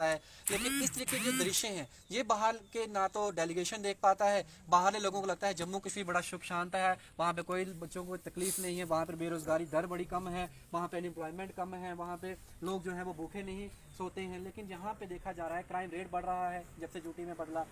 है। लेकिन इस तरीके के जो दृश्य हैं ये बाहर के ना तो डेलीगेशन देख पाता है, बाहर के लोगों को लगता है जम्मू कश्मीर बड़ा सुख शांत है, वहाँ पे कोई बच्चों को तकलीफ नहीं है, वहाँ पर बेरोजगारी दर बड़ी कम है, वहाँ पे अनएम्प्लॉयमेंट कम है, वहाँ पे लोग जो है वो भूखे नहीं सोते हैं। लेकिन यहाँ पे देखा जा रहा है क्राइम रेट बढ़ रहा है जब से ड्यूटी में बदला।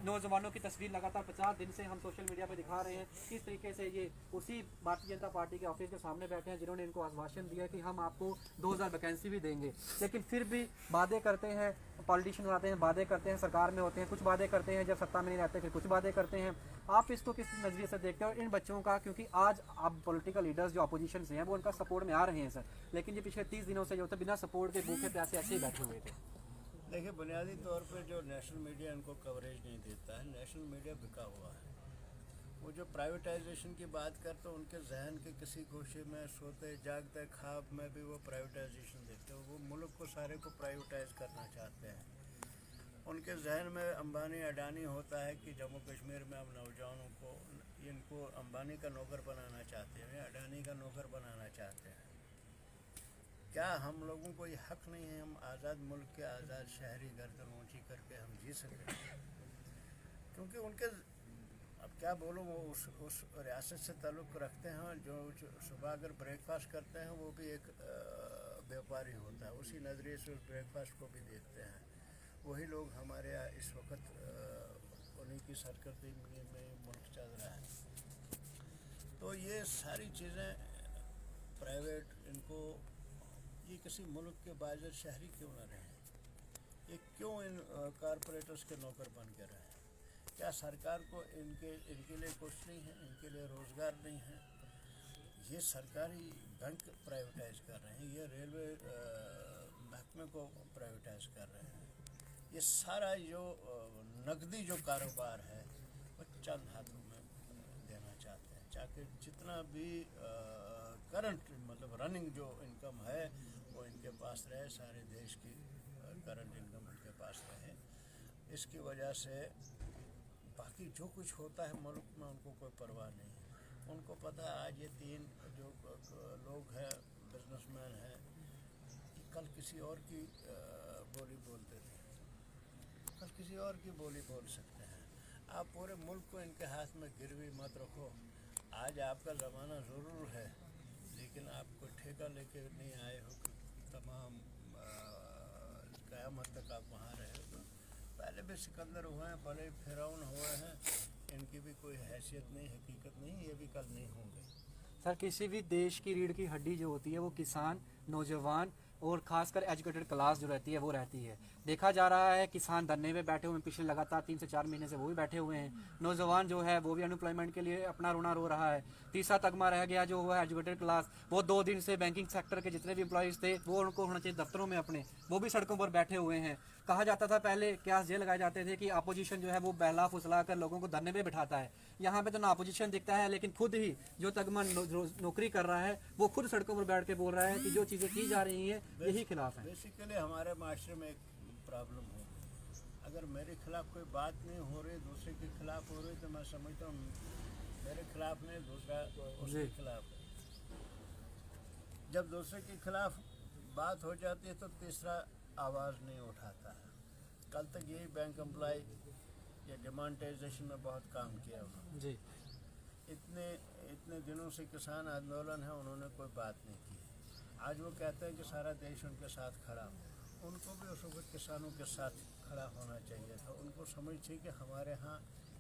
नौजवानों की तस्वीर लगातार 50 दिन से हम सोशल मीडिया पर दिखा रहे हैं किस तरीके से ये उसी भारतीय जनता पार्टी के ऑफिस के सामने बैठे हैं जिन्होंने इनको आश्वासन दिया कि हम आपको 2000 वैकेंसी भी देंगे, लेकिन फिर भी वादे करते हैं। पॉलिटिशियन आते हैं, वादे करते हैं, सरकार में होते हैं, कुछ वादे करते हैं, जब सत्ता में नहीं रहते फिर कुछ वादे करते हैं। आप इसको किस नज़रिए से देखते हो इन बच्चों का? क्योंकि आज आप पॉलिटिकल लीडर्स जो अपोजिशन से हैं वो उनका सपोर्ट में आ रहे हैं सर, लेकिन ये पिछले 30 दिनों से जो थे बिना सपोर्ट के भूखे प्यासे ऐसे ही बैठे हुए थे। देखिए, बुनियादी तौर पर जो नेशनल मीडिया इनको कवरेज नहीं देता है, नेशनल मीडिया बिका हुआ है। वो जो प्राइवेटाइजेशन की बात करते हैं उनके जहन के किसी गोशे में सोते जागते ख्वाब में भी वो प्राइवेटाइजेशन देखते हैं। वो मुल्क को सारे को प्राइवेटाइज करना चाहते हैं। उनके जहन में अंबानी अडानी होता है कि जम्मू कश्मीर में अब नौजवानों को इनको अंबानी का नौकर बनाना चाहते हैं, अडानी का नौकर बनाना चाहते हैं। क्या हम लोगों को ये हक नहीं है हम आज़ाद मुल्क के आज़ाद शहरी गर्दन ऊँची करके हम जी सकें? क्योंकि उनके अब क्या बोलूँ, वो उस रियासत से ताल्लुक़ रखते हैं जो सुबह अगर ब्रेकफास्ट करते हैं वो भी एक व्यापारी होता है, उसी नज़रिए से उस ब्रेकफास्ट को भी देखते हैं। वही लोग हमारे यहाँ इस वक्त उन्हीं की सरकर्दी में मुल्क चल रहा है। तो ये सारी चीज़ें प्राइवेट इनको ये किसी मुल्क के बाज़र शहरी क्यों ना रहें? ये क्यों इन कारपोरेटर्स के नौकर बन के रहें? क्या सरकार को इनके लिए कुछ नहीं है? इनके लिए रोज़गार नहीं है? ये सरकारी बैंक प्राइवेटाइज कर रहे हैं, ये रेलवे महकमे को प्राइवेटाइज कर रहे हैं। ये सारा जो नकदी जो कारोबार है वो चंद हाथों में देना चाहते हैं, चाहे जितना भी करंट मतलब रनिंग जो इनकम है वो इनके पास रहे, सारे देश की करंट इनकम उनके पास रहे। इसकी वजह से बाकी जो कुछ होता है मुल्क में उनको कोई परवाह नहीं है। उनको पता है आज ये तीन जो लोग हैं बिजनेसमैन हैं, कल किसी और की बोली बोलते थे, कल किसी और की बोली बोल सकते हैं। आप पूरे मुल्क को इनके हाथ में गिरवी मत रखो। आज आपका ज़माना ज़रूर है, लेकिन आप कोई ठेका लेके नहीं आए हो कि तमाम क़यामत तक आप वहाँ रहे हो। पहले भी सिकंदर हुए हैं, बड़े फिरौन हुए हैं, इनकी भी कोई हैसियत नहीं, हकीकत नहीं, ये भी कल नहीं होंगे। सर किसी भी देश की रीढ़ की हड्डी जो होती है वो किसान, नौजवान और खासकर एजुकेटेड क्लास जो रहती है वो रहती है। देखा जा रहा है किसान धरने में बैठे हुए हैं, पिछले लगातार 3 से 4 महीने से वो भी बैठे हुए हैं। नौजवान जो है वो भी अनएम्प्लॉयमेंट के लिए अपना रोना रो रहा है। तीसरा तगमा रह गया जो हुआ एजुकेटेड क्लास, वो 2 दिन से बैंकिंग सेक्टर के जितने भी एम्प्लॉयज़ थे वो उनको होना चाहिए दफ्तरों में अपने, वो भी सड़कों पर बैठे हुए हैं। कहा जाता था पहले क्या जेल लगाए जाते थे कि अपोजिशन जो है वो बहला फुसला कर लोगों को धरने पे बिठाता है। यहाँ पे तो ना अपोजिशन दिखता है, लेकिन खुद ही जो तगमा नौकरी कर रहा है वो खुद सड़कों पर बैठ के बोल रहा है कि जो चीज़ें की जा रही हैं यही खिलाफ है। बेसिकली हमारे माशरे में एक प्रॉब्लम हो गई, अगर मेरे खिलाफ कोई बात नहीं हो रही, दूसरे के खिलाफ हो रही, तो मैं समझता हूँ मेरे खिलाफ नहीं, दूसरा उसके खिलाफ है। जब दूसरे के खिलाफ बात हो जाती है तो तीसरा आवाज़ नहीं उठाता है। कल तक यही बैंक एम्प्लॉय या डिमोनेटाइजेशन में बहुत काम किया उन्होंने जी। इतने दिनों से किसान आंदोलन है, उन्होंने कोई बात नहीं की। आज वो कहते हैं कि सारा देश उनके साथ खड़ा हो। उनको भी उस वक्त किसानों के साथ खड़ा होना चाहिए था। उनको समझ थी कि हमारे यहाँ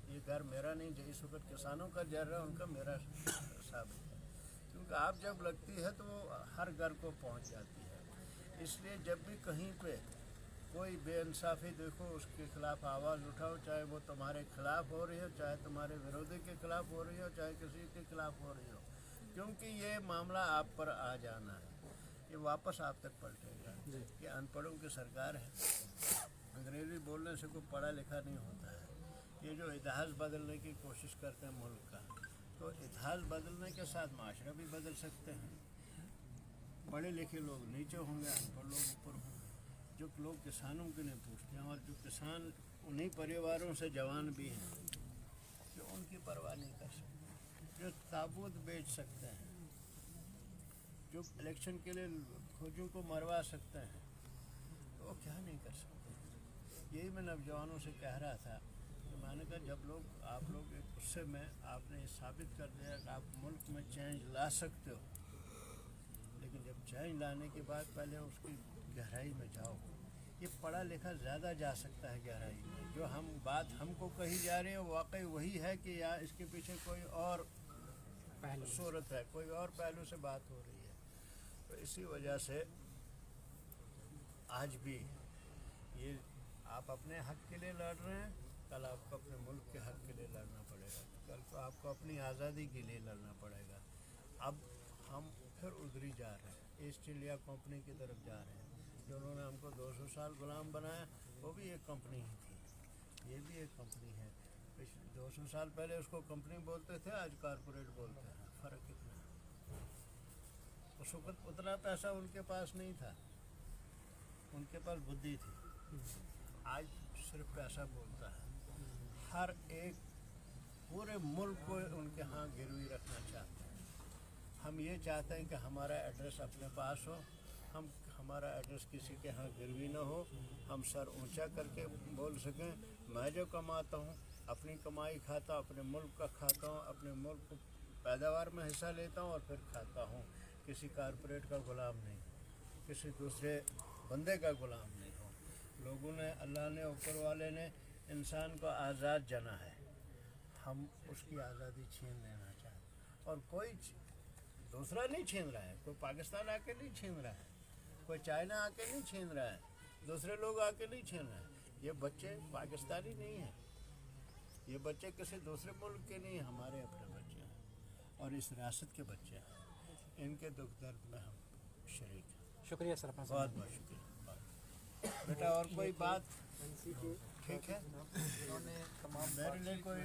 ये घर मेरा नहीं, जो इस वक्त किसानों का जर है उनका मेरा साबित है, क्योंकि आप जब लगती है तो वो हर घर को पहुँच जाती है। इसलिए जब भी कहीं पे कोई बेइंसाफ़ी देखो उसके खिलाफ आवाज़ उठाओ, चाहे वो तुम्हारे खिलाफ हो रही हो, चाहे तुम्हारे विरोधी के खिलाफ हो रही हो, चाहे किसी के खिलाफ हो रही हो, क्योंकि ये मामला आप पर आ जाना है, ये वापस आप तक पलटेगा। ये अनपढ़ों की सरकार है, अंग्रेज़ी बोलने से कोई पढ़ा लिखा नहीं होता है। ये जो इतिहास बदलने की कोशिश करते हैं मुल्क का, तो इतिहास बदलने के साथ माशरा भी बदल सकते हैं। पढ़े लिखे लोग नीचे होंगे, अनपढ़ लोग ऊपर होंगे। जो लोग किसानों के नहीं पूछते हैं और जो किसान उन्हीं परिवारों से जवान भी हैं जो उनकी परवाह नहीं कर सकते, जो ताबूत बेच सकते हैं, जो इलेक्शन के लिए फौजियों को मरवा सकते हैं, तो वो क्या नहीं कर सकते। यही मैं नौजवानों से कह रहा था कि मैंने कहा जब लोग आप लोग एक गुस्से में आपने ये साबित कर दिया कि आप मुल्क में चेंज ला सकते हो, लेकिन जब चेंज लाने के बाद पहले उसकी गहराई में जाओ। ये पढ़ा लिखा ज़्यादा जा सकता है गहराई में। जो हम बात हमको कही जा रही है वाकई वही है कि या इसके पीछे कोई और सूरत है, कोई और पहलू से बात हो रही है। तो इसी वजह से आज भी ये आप अपने हक के लिए लड़ रहे हैं, कल आपको अपने मुल्क के हक के लिए लड़ना पड़ेगा, कल को आपको अपनी आज़ादी के लिए लड़ना पड़ेगा। अब हम फिर उधरी जा रहे हैं, ईस्ट इंडिया कंपनी की तरफ जा रहे हैं। जो उन्होंने हमको 200 साल गुलाम बनाया वो भी एक कंपनी ही थी, ये भी एक कंपनी है। 200 साल पहले उसको कंपनी बोलते थे, आज कॉरपोरेट बोलते हैं। फ़र्क कितना है? उस वक्त उतना पैसा उनके पास नहीं था, उनके पास बुद्धि थी। आज सिर्फ पैसा बोलता है। हर एक पूरे मुल्क को उनके यहाँ गिरवी रखना चाहते हैं। हम ये चाहते हैं कि हमारा एड्रेस अपने पास हो, हमारा एड्रेस किसी के यहाँ गिरवी ना हो, हम सर ऊंचा करके बोल सकें मैं जो कमाता हूँ अपनी कमाई खाता हूँ, अपने मुल्क का खाता हूँ, अपने मुल्क को पैदावार में हिस्सा लेता हूँ और फिर खाता हूँ। किसी कारपोरेट का गुलाम नहीं, किसी दूसरे बंदे का गुलाम नहीं हो। लोगों ने, अल्लाह ने, ऊपर वाले ने इंसान को आज़ाद जना है, हम उसकी आज़ादी छीन लेना चाहते। और कोई दूसरा नहीं छीन रहा है, कोई पाकिस्तान आके नहीं छीन रहा है, कोई चाइना आके नहीं छीन रहा है, दूसरे लोग आके नहीं छीन रहे हैं। ये बच्चे पाकिस्तानी नहीं हैं, ये बच्चे किसी दूसरे मुल्क के नहीं, हमारे अपने बच्चे हैं और इस रियासत के बच्चे हैं। इनके दुख दर्द में हम शरीक हैं। शुक्रिया सर, अपना बहुत बहुत शुक्रिया बेटा। और कोई बात ठीक है? मेरे लिए कोई